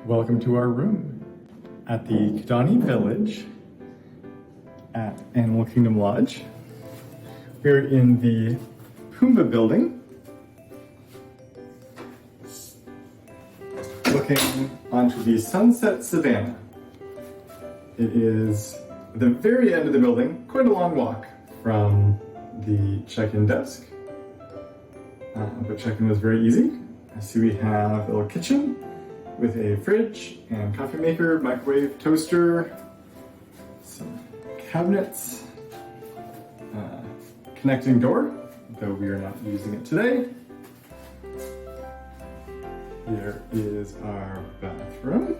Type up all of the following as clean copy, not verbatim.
Welcome to our room at the Kidani Village at Animal Kingdom Lodge. We're in the Pumbaa building, looking onto the Sunset Savannah. It is the very end of the building, quite a long walk from the check-in desk, but check-in was very easy. I see we have a little kitchen with a fridge and coffee maker, microwave, toaster, some cabinets, connecting door, though we are not using it today. Here is our bathroom.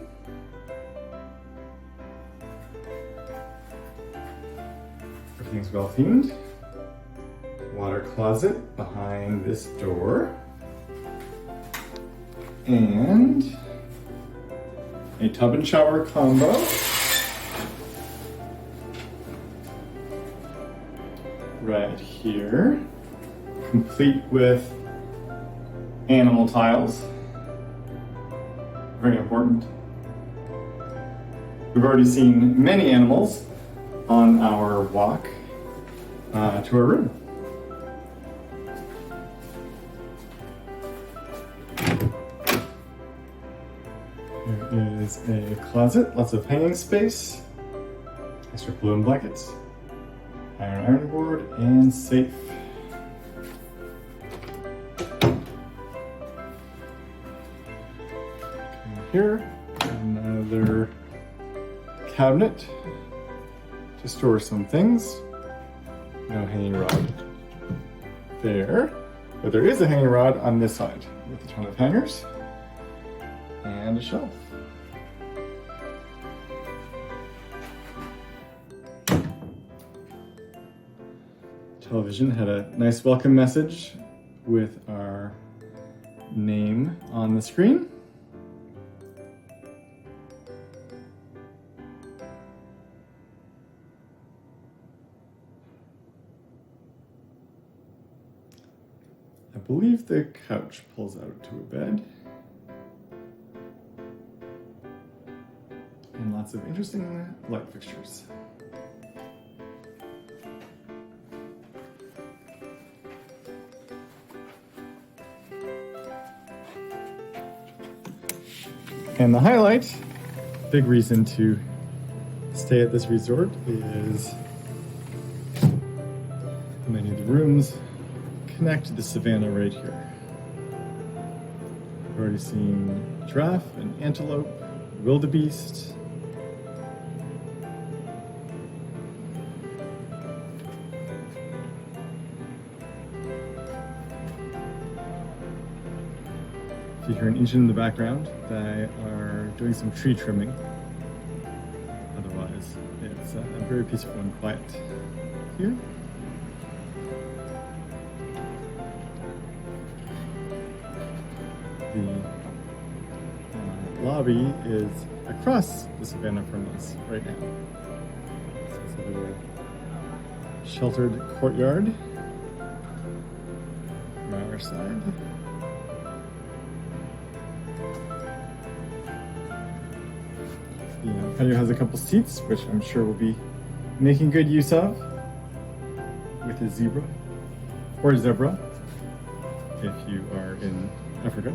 Everything's well themed. Water closet behind this door. And a tub and shower combo. Right here, complete with animal tiles. Very important. We've already seen many animals on our walk to our room. There is a closet, lots of hanging space, extra balloon blankets, iron board, and safe. Here, another cabinet to store some things. No hanging rod there, but there is a hanging rod on this side with a ton of hangers and a shelf. Television had a nice welcome message with our name on the screen. I believe the couch pulls out to a bed. And lots of interesting light fixtures. And the highlight, big reason to stay at this resort, is many of the rooms connect to the savannah right here. We've already seen giraffe and antelope, wildebeest. If you hear an engine in the background, they are doing some tree trimming. Otherwise, it's very peaceful and quiet here. The lobby is across the savannah from us right now. So it's a little sheltered courtyard from our side. The patio has a couple seats, which I'm sure we'll be making good use of, with a zebra, or zebra, if you are in Africa.